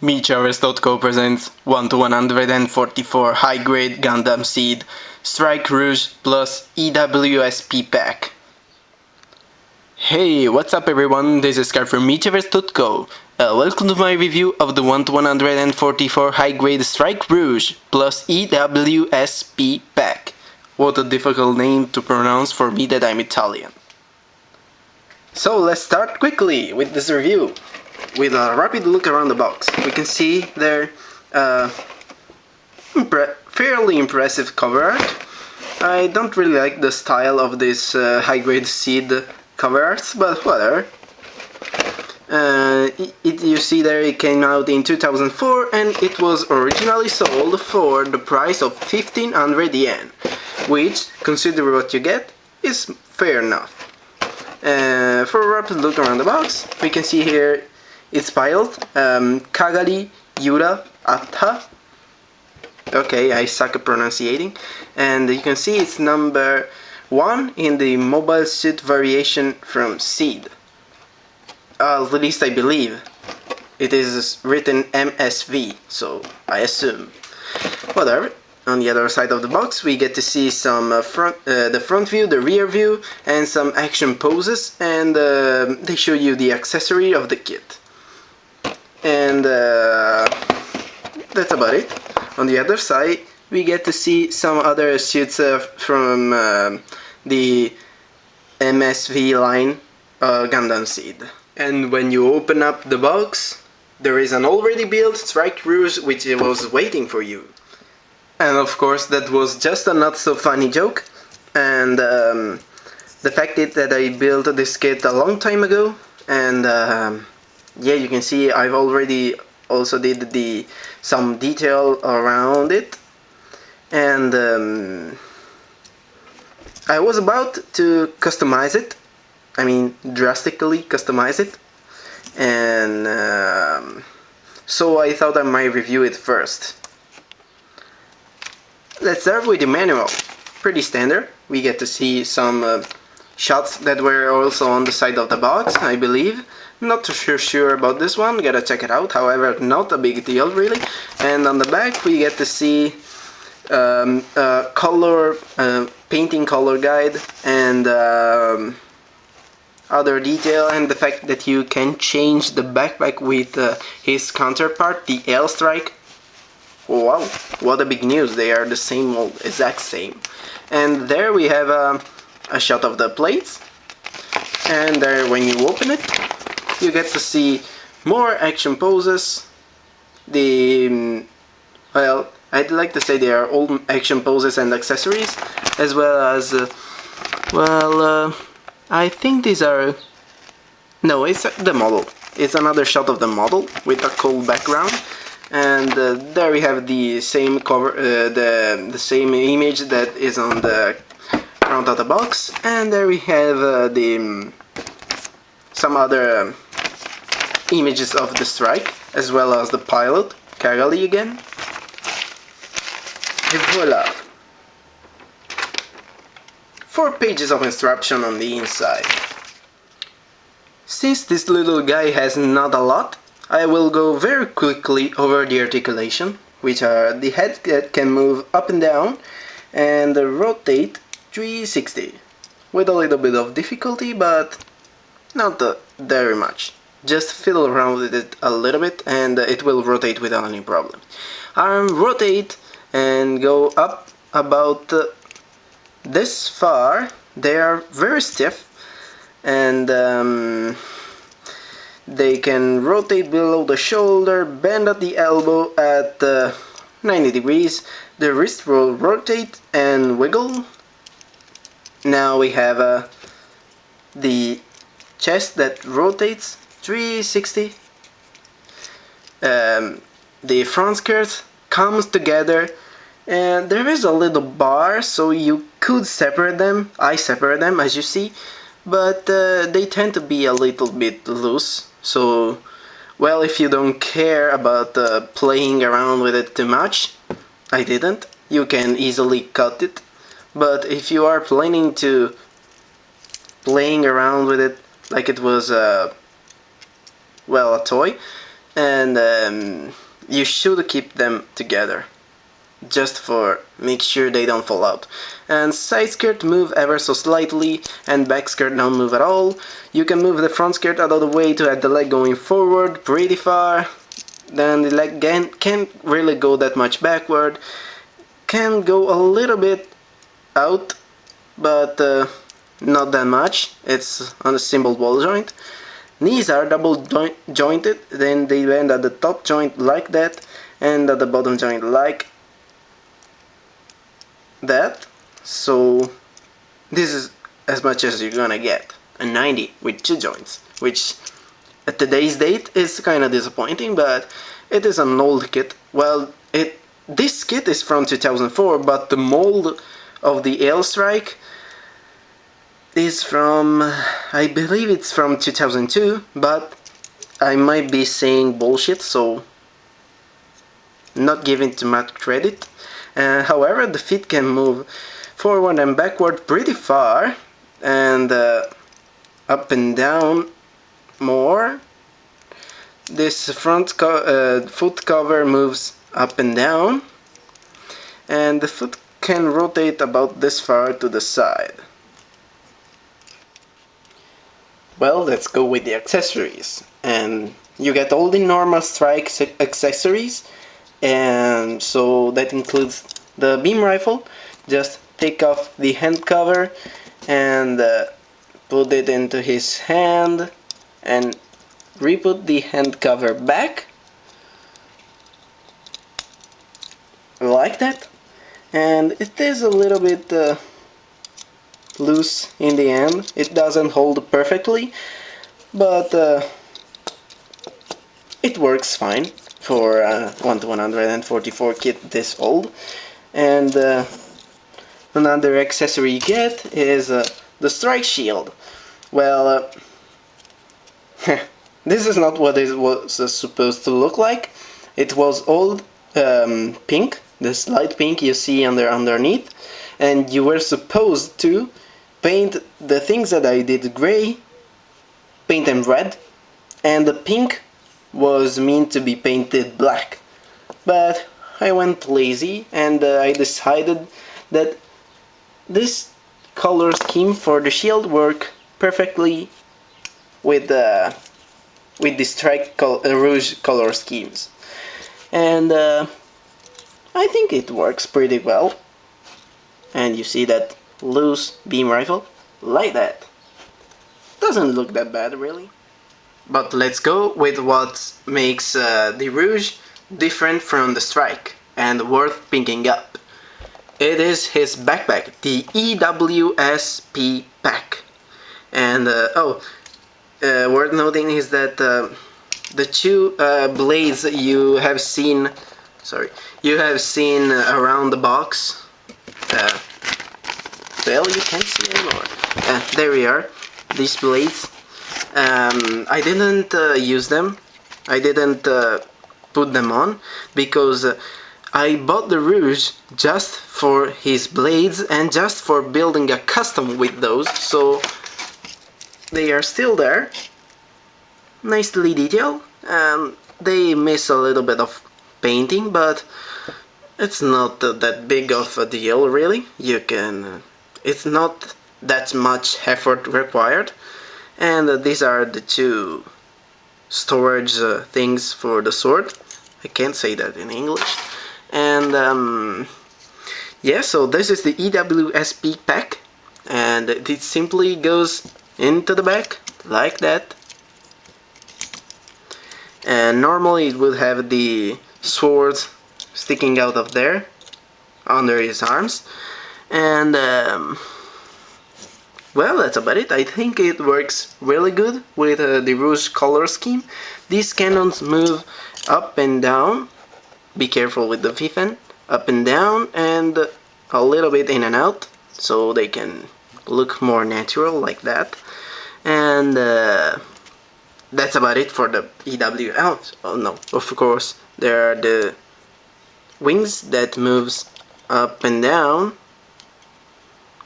MECHAVERSE presents 1-144 high-grade Gundam Seed Strike Rouge plus E.W.S.P pack. Hey, what's up everyone, this is Scar from MECHAVERSE. Welcome to my review of the 1-144 high-grade Strike Rouge plus E.W.S.P pack. What a difficult name to pronounce for me that I'm Italian. So let's start quickly with this review. With a rapid look around the box, we can see there fairly impressive cover art. I don't really like the style of this high-grade seed cover arts, but whatever. You see there it came out in 2004 and it was originally sold for the price of 1500 yen, which, consider what you get, is fair enough. For a rapid look around the box, we can see here it's piled Kagari Yura Atta. Okay, I suck at pronunciating. And you can see it's number 1 in the mobile suit variation from Seed. At least I believe. It is written MSV, so I assume. Whatever. On the other side of the box we get to see some the front view, the rear view, and some action poses, and they show you the accessory of the kit. And that's about it. On the other side we get to see some other suits from the MSV line Gundam Seed. And when you open up the box, there is an already built Strike Rouge which was waiting for you. And of course that was just a not so funny joke, and the fact is that I built this kit a long time ago, and yeah, you can see I've already also did some detail around it, and I was about to customize it, I mean drastically customize it, and so I thought I might review it first. Let's start with the manual. Pretty standard. We get to see some shots that were also on the side of the box, I believe. Not too sure about this one, gotta check it out, however not a big deal really. And on the back we get to see a color, painting color guide, and other detail, and the fact that you can change the backpack with his counterpart, the Aile Strike. Wow, what a big news, they are the same old, exact same. And there we have a shot of the plates, and there when you open it you get to see more action poses. Well, I'd like to say they are all action poses and accessories, as well as I think these are, no, it's the model. It's another shot of the model with a cool background. And there we have the same cover, the same image that is on the front of the box, and there we have some other images of the strike, as well as the pilot, Kagari again. Et voila! 4 pages of instruction on the inside. Since this little guy has not a lot, I will go very quickly over the articulation, which are the head that can move up and down and rotate 360, with a little bit of difficulty, but not very much. Just fiddle around with it a little bit and it will rotate without any problem. Arm rotate and go up about this far. They are very stiff, and they can rotate below the shoulder, bend at the elbow at 90 degrees. The wrist will rotate and wiggle. Now we have the chest that rotates 360. The front skirt comes together, and there is a little bar, so you could separate them. I separate them, as you see, but they tend to be a little bit loose. So, well, if you don't care about playing around with it too much, I didn't, you can easily cut it. But if you are planning to playing around with it like it was well, a toy, and you should keep them together, just for make sure they don't fall out. And side skirt move ever so slightly, and back skirt don't move at all. You can move the front skirt out of the way to have the leg going forward pretty far. Then the leg can't really go that much backward. Can go a little bit out, but not that much. It's on a simple ball joint. Knees are double jointed, then they bend at the top joint like that, and at the bottom joint like that. So this is as much as you're gonna get. A 90 with 2 joints, which at today's date is kinda disappointing, but it is an old kit. Well, this kit is from 2004, but the mold of the Aile Strike is from, I believe it's from 2002, but I might be saying bullshit, so not giving too much credit. However, the feet can move forward and backward pretty far, and up and down more. This front foot cover moves up and down, and the foot can rotate about this far to the side. Well, let's go with the accessories, and you get all the normal Strike accessories, and so that includes the beam rifle. Just take off the hand cover and put it into his hand and re-put the hand cover back like that, and it is a little bit loose in the end. It doesn't hold perfectly, but it works fine for 1 to 144 kit this old. And another accessory you get is the strike shield. Well, this is not what it was supposed to look like. It was all pink, this light pink you see underneath, and you were supposed to paint the things that I did gray, paint them red, and the pink was meant to be painted black. But I went lazy, and I decided that this color scheme for the shield worked perfectly with the Strike Rouge color schemes, and I think it works pretty well. And you see that loose beam rifle like that. Doesn't look that bad really. But let's go with what makes the Rouge different from the Strike and worth picking up. It is his backpack, the I.W.S.P pack. And worth noting is that the two blades you have seen around the box. Well, you can't see anymore. There we are, these blades. I didn't use them. I didn't put them on because I bought the Rouge just for his blades and just for building a custom with those, so they are still there, nicely detailed. They miss a little bit of painting, but it's not that big of a deal really. It's not that much effort required. And these are the two storage things for the sword. I can't say that in English. And yeah, so this is the I.W.S.P pack, and it simply goes into the back like that. And normally it would have the sword sticking out of there under his arms, and well, that's about it. I think it works really good with the Rouge color scheme. These cannons move up and down. Be careful with the V-fin. Up and down and a little bit in and out, so they can look more natural like that. And that's about it for the EW. Oh no, of course there are the wings that moves up and down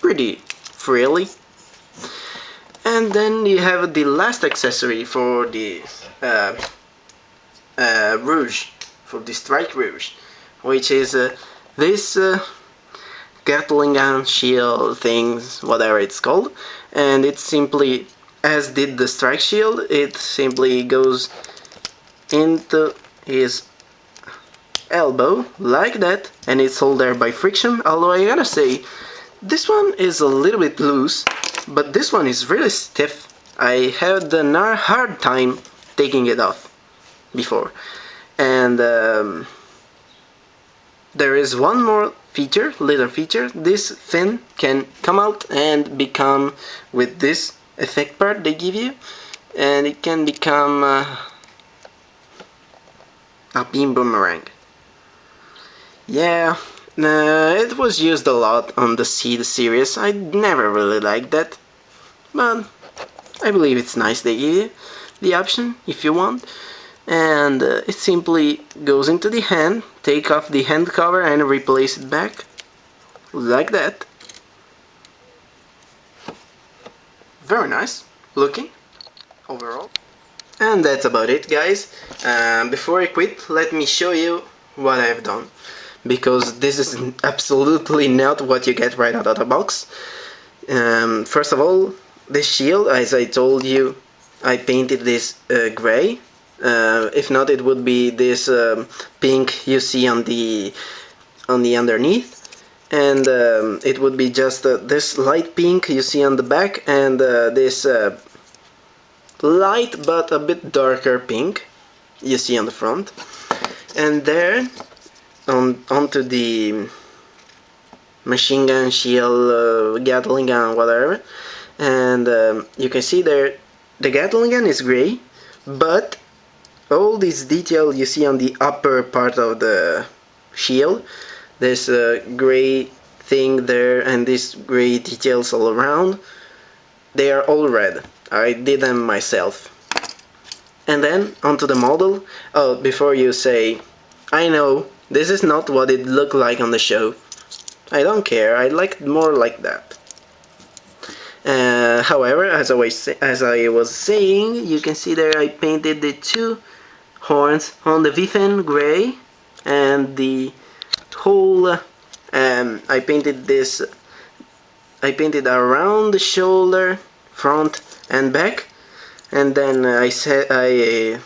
pretty freely. And then you have the last accessory for the Rouge, for the Strike Rouge, which is this Gatling gun shield things, whatever it's called, and it simply, as did the Strike Shield, it simply goes into his elbow like that, and it's held there by friction. Although I gotta say, this one is a little bit loose, but this one is really stiff. I had a hard time taking it off before. And there is one more feature, little feature. This fin can come out and become, with this effect part they give you, and it can become a beam boomerang. Yeah, it was used a lot on the Seed series. I never really liked that, but I believe it's nice they give you the option if you want. And it simply goes into the hand, take off the hand cover and replace it back like that. Very nice looking overall. And that's about it, guys. Before I quit, let me show you what I've done, because this is absolutely not what you get right out of the box. First of all, this shield, as I told you, I painted this gray. If not, it would be this pink you see on the underneath, and it would be just this light pink you see on the back, and this light but a bit darker pink you see on the front. And there onto the machine gun shield, Gatling gun, whatever, and you can see there the Gatling gun is gray, but all this detail you see on the upper part of the shield, there's a gray thing there and these gray details all around, they are all red. I did them myself. And then onto the model. Oh, before you say, I know this is not what it looked like on the show, I don't care, I like it more like that. However, as I was saying, you can see there I painted the two horns on the V-fin gray, and the whole I painted around the shoulder, front and back, and then I said, hey,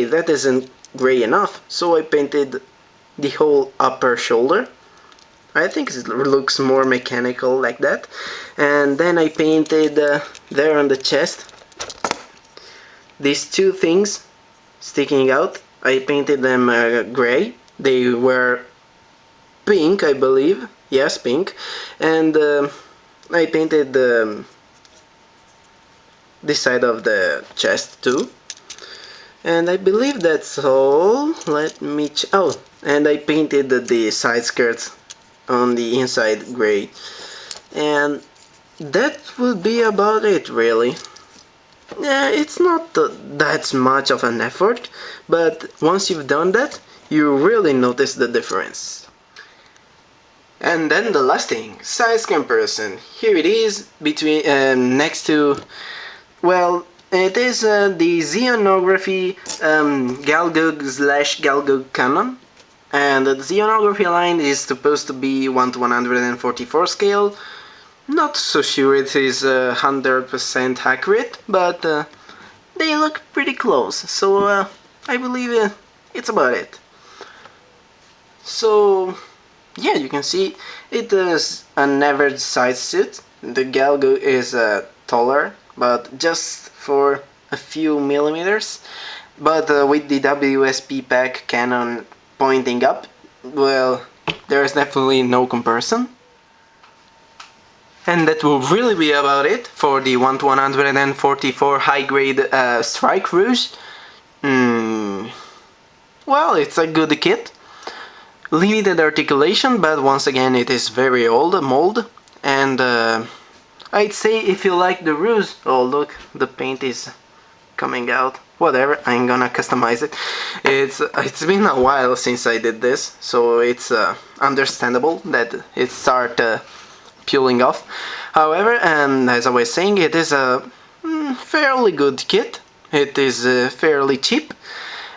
that isn't gray enough, so I painted the whole upper shoulder. I think it looks more mechanical like that. And then I painted there on the chest these two things sticking out. I painted them gray. They were pink, I believe. Yes, pink. And I painted this side of the chest too. And I believe that's all. Let me oh, and I painted the side skirts on the inside gray. And that would be about it, really. Yeah, it's not that much of an effort, but once you've done that, you really notice the difference. And then the last thing, size comparison. Here it is between next to, well, it is the Xenography Galgug/Galgug Canon, and the Xenography line is supposed to be 1:144 scale. Not so sure it is 100% accurate, but they look pretty close, so I believe it's about it. So yeah, you can see it is an average size suit. The Galgug is taller, but just for a few millimeters, but with the W.S.P pack cannon pointing up, well, there's definitely no comparison. And that will really be about it for the 1:144 high grade Strike Rouge. Well, it's a good kit. Limited articulation, but once again it is very old mold, and I'd say if you like the Rouge, oh look, the paint is coming out, whatever, I'm gonna customize it. It's been a while since I did this, so it's understandable that it start peeling off. However, as I was saying, it is a fairly good kit. It is fairly cheap,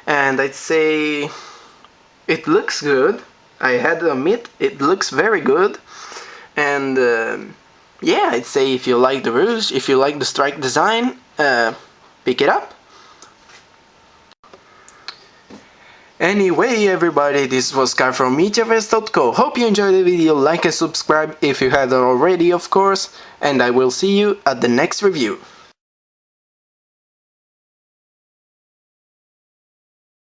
and I'd say it looks good. I had to admit, it looks very good. And yeah, I'd say if you like the Rouge, if you like the Strike design, pick it up. Anyway, everybody, this was Car from MECHAVERSE.co. Hope you enjoyed the video, like and subscribe if you hadn't already, of course, and I will see you at the next review.